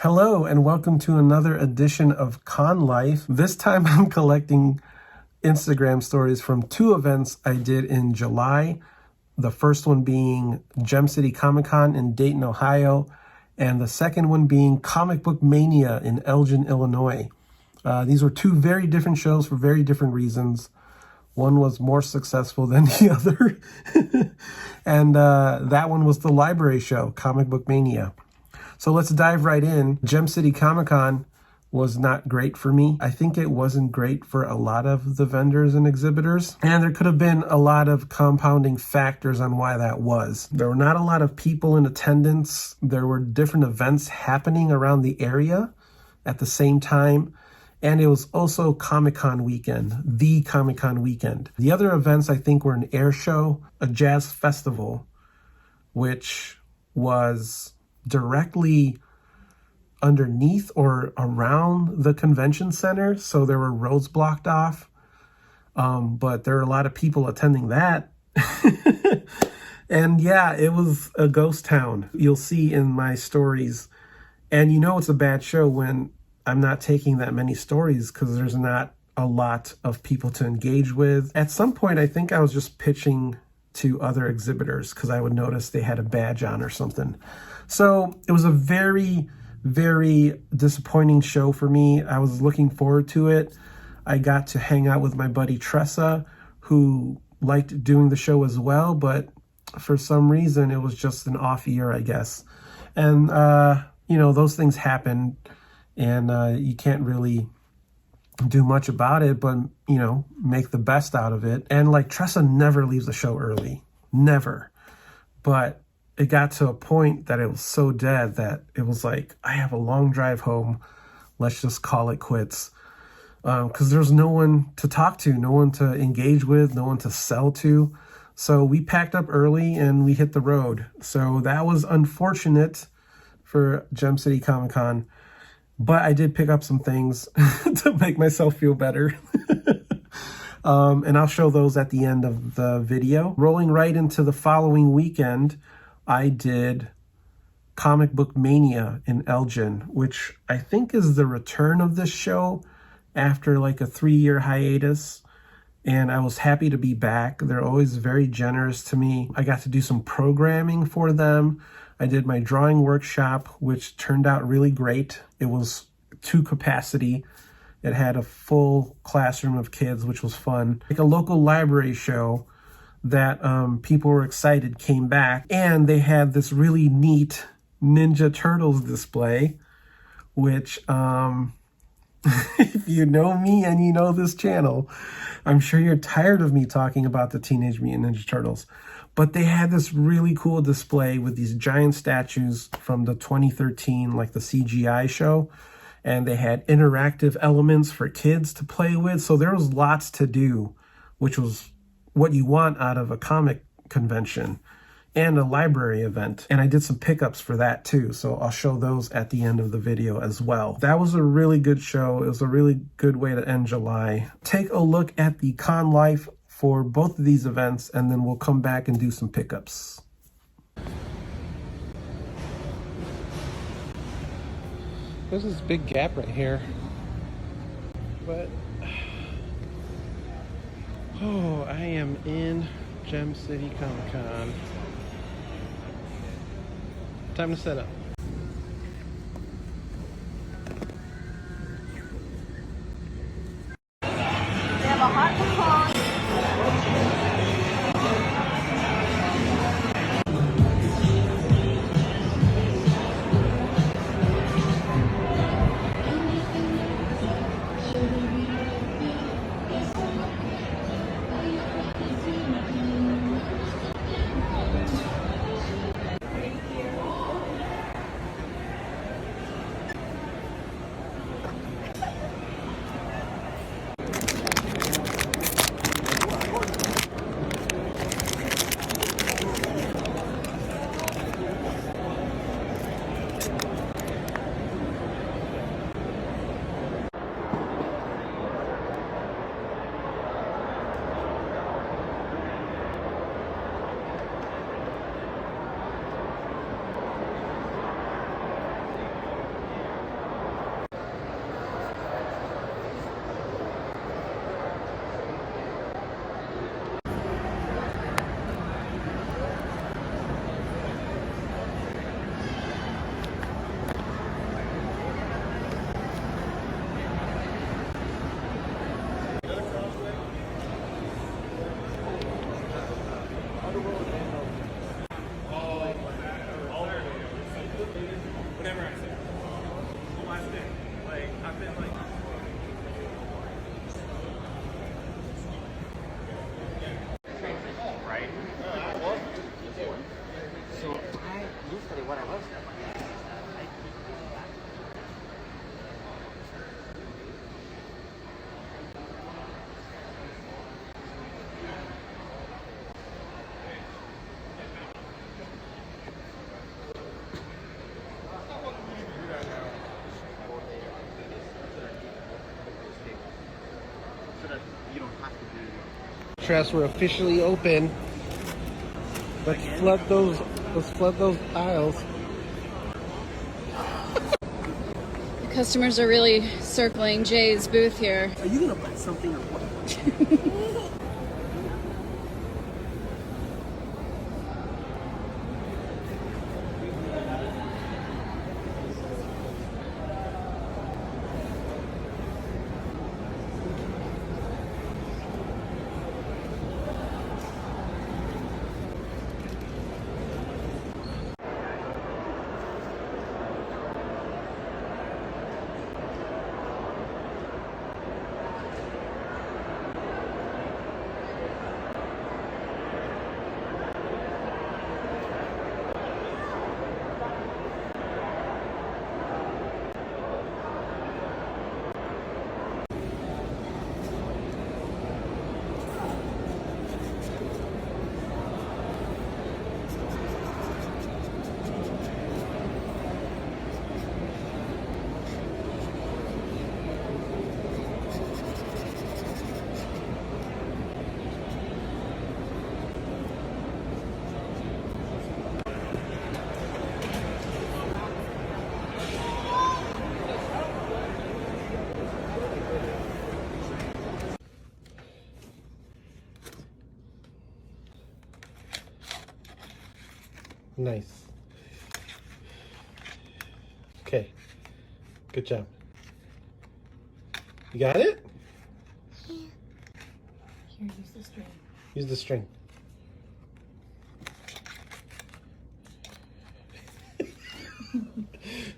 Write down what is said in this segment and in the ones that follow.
Hello and welcome to another edition of Con Life. This time I'm collecting Instagram stories from two events I did in July. The first one being Gem City Comic Con in Dayton, Ohio, and the second one being Comic Book Mania in Elgin, Illinois. These were two very different shows for very different reasons. One was more successful than the other. And that one was the library show, Comic Book Mania. So let's dive right in. Gem City Comic Con was not great for me. I think it wasn't great for a lot of the vendors and exhibitors. And there could have been a lot of compounding factors on why that was. There were not a lot of people in attendance. There were different events happening around the area at the same time. And it was also Comic-Con weekend, the Comic-Con weekend. The other events I think were an air show, a jazz festival, which was directly underneath or around the convention center. So there were roads blocked off. But there were a lot of people attending that. And yeah, it was a ghost town. You'll see in my stories. And you know it's a bad show when I'm not taking that many stories because there's not a lot of people to engage with. At some point, I think I was just pitching to other exhibitors because I would notice they had a badge on or something. So it was a very, very disappointing show for me. I was looking forward to it. I got to hang out with my buddy Tressa, who liked doing the show as well, but for some reason it was just an off year, I guess. And, you know, those things happen. And you can't really do much about it, but, you know, make the best out of it. And like Tressa never leaves the show early, never. But it got to a point that it was so dead that it was like, I have a long drive home. Let's just call it quits. Because there's no one to talk to, no one to engage with, no one to sell to. So we packed up early and we hit the road. So that was unfortunate for Gem City Comic Con. But I did pick up some things to make myself feel better. And I'll show those at the end of the video. Rolling right into the following weekend, I did Comic Book Mania in Elgin, which I think is the return of this show after like a 3-year hiatus. And I was happy to be back. They're always very generous to me. I got to do some programming for them. I did my drawing workshop, which turned out really great. It was to capacity. It had a full classroom of kids, which was fun. Like a local library show that people were excited came back. And they had this really neat Ninja Turtles display, which if you know me and you know this channel, I'm sure you're tired of me talking about the Teenage Mutant Ninja Turtles. But they had this really cool display with these giant statues from the 2013, like the CGI show. And they had interactive elements for kids to play with. So there was lots to do, which was what you want out of a comic convention and a library event. And I did some pickups for that too. So I'll show those at the end of the video as well. That was a really good show. It was a really good way to end July. Take a look at the Con Life for both of these events, and then we'll come back and do some pickups. There's this big gap right here. But, oh, I am in Gem City Comic Con. Time to set up. They have a hot pecan. Trust, we're officially open. Let's flood those aisles. The customers are really circling Jay's booth here. Are you gonna buy something or what? Nice. Okay. Good job. You got it? Here, use the string. Use the string.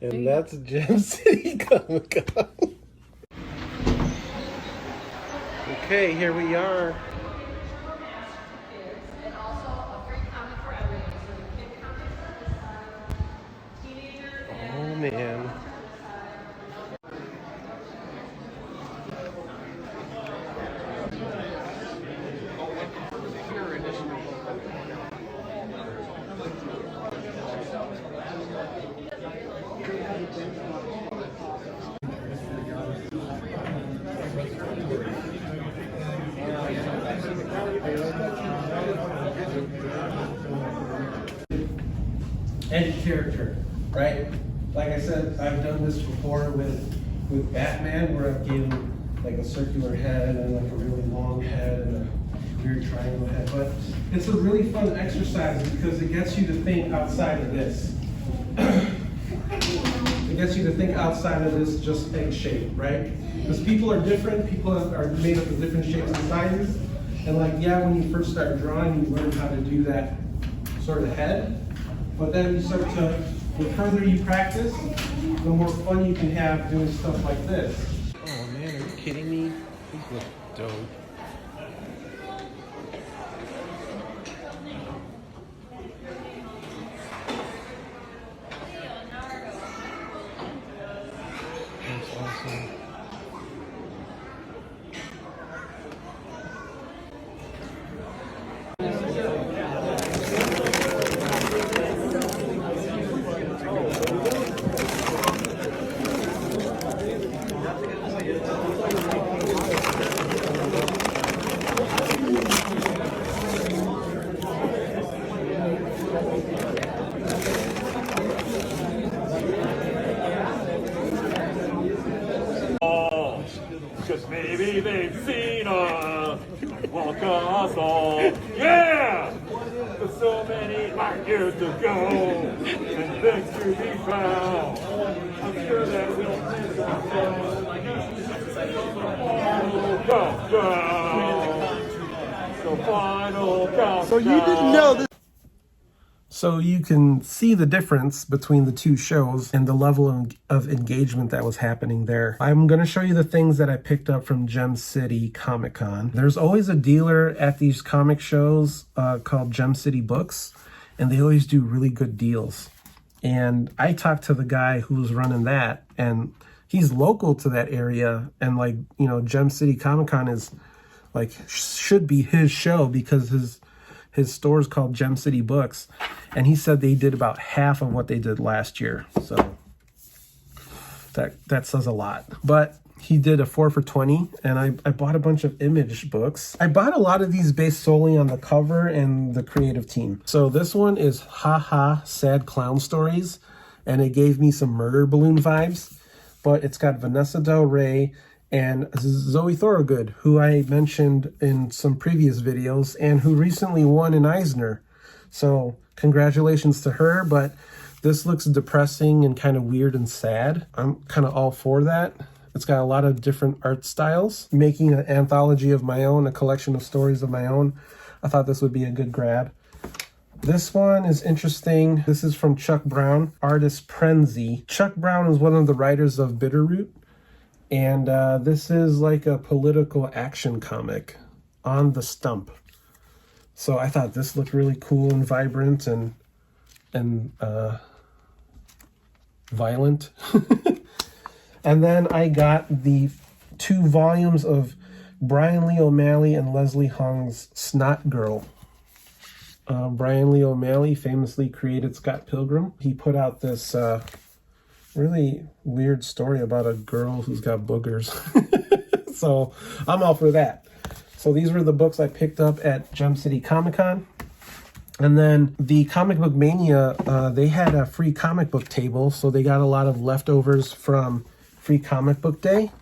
And that's Gem City Comic-Con. Okay, here we are. Oh man. And character, right? Like I said, I've done this before with Batman, where I've given like a circular head and like a really long head and a weird triangle head. But it's a really fun exercise because it gets you to think outside of this. It gets you to think outside of this just egg shape, right? Because people are different, people are made up of different shapes and sizes. And like, yeah, when you first start drawing, you learn how to do that sort of head. But then you start to, the further you practice, the more fun you can have doing stuff like this. Oh man, are you kidding me? These look dope. That's awesome. Cause maybe they've seen us walk us all. Yeah! There's so many light years to go and things to be found. I'm sure that we'll miss ourselves. Final countdown. So final countdown. So you didn't know this. So you can see the difference between the two shows and the level of engagement that was happening there. I'm going to show you the things that I picked up from Gem City Comic-Con. There's always a dealer at these comic shows called Gem City Books, and they always do really good deals. And I talked to the guy who was running that, and he's local to that area. And like, you know, Gem City Comic-Con is like, should be his show because his store is called Gem City Books, and he said they did about half of what they did last year. So that says a lot. But he did a 4 for $20, and I bought a bunch of Image books. I bought a lot of these based solely on the cover and the creative team. So this one is Ha Ha Sad Clown Stories, and it gave me some Murder Balloon vibes, but it's got Vanessa Del Rey and Zoe Thorogood, who I mentioned in some previous videos and who recently won an Eisner. So congratulations to her, but this looks depressing and kind of weird and sad. I'm kind of all for that. It's got a lot of different art styles. Making an anthology of my own, a collection of stories of my own, I thought this would be a good grab. This one is interesting. This is from Chuck Brown, artist Prenzy. Chuck Brown is one of the writers of Bitterroot, and this is like a political action comic on the stump. So I thought this looked really cool and vibrant and violent. And then I got the 2 volumes of Brian Lee O'Malley and Leslie Hung's Snot Girl. Brian Lee O'Malley famously created Scott Pilgrim. He put out this really weird story about a girl who's got boogers. So I'm all for that. So these were the books I picked up at Gem City Comic Con. And then the Comic Book Mania, they had a free comic book table, so they got a lot of leftovers from Free Comic Book Day.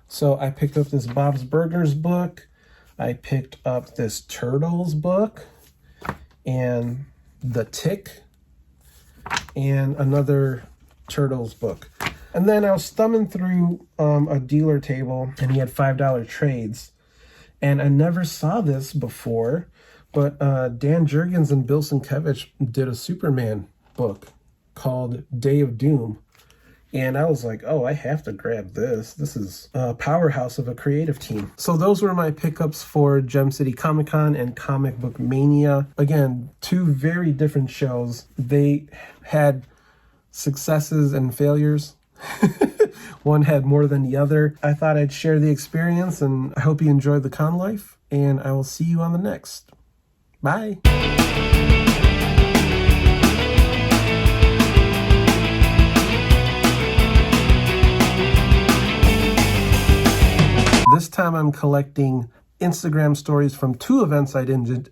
So I picked up this Bob's Burgers book. I picked up this Turtles book and The Tick and another Turtles book. And then I was thumbing through a dealer table, and he had $5 trades. And I never saw this before, but Dan Jurgens and Bill Sienkiewicz did a Superman book called Day of Doom. And I was like, oh, I have to grab this. This is a powerhouse of a creative team. So those were my pickups for Gem City Comic Con and Comic Book Mania. Again, 2 very different shows. They had successes and failures. One had more than the other. I thought I'd share the experience, and I hope you enjoyed the con life, and I will see you on the next. Bye. This time I'm collecting Instagram stories from 2 events I didn't